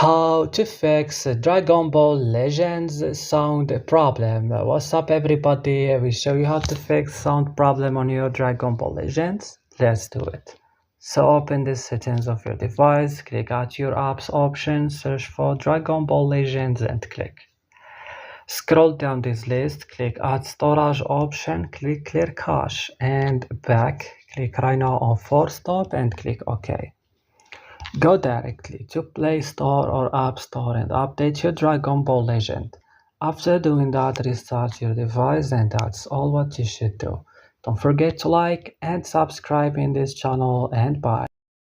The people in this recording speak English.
How to fix Dragon Ball Legends sound problem. What's up everybody? We show you how to fix sound problem on your Dragon Ball Legends. Let's do it. So open the settings of your device, click at your apps option, search for Dragon Ball Legends and click. Scroll down this list, click add storage option, click clear cache and back. Click right now on force stop and click OK. Go directly to Play Store or App Store and update your Dragon Ball Legend. After doing that, restart your device and that's all what you should do. Don't forget to like and subscribe in this channel and bye.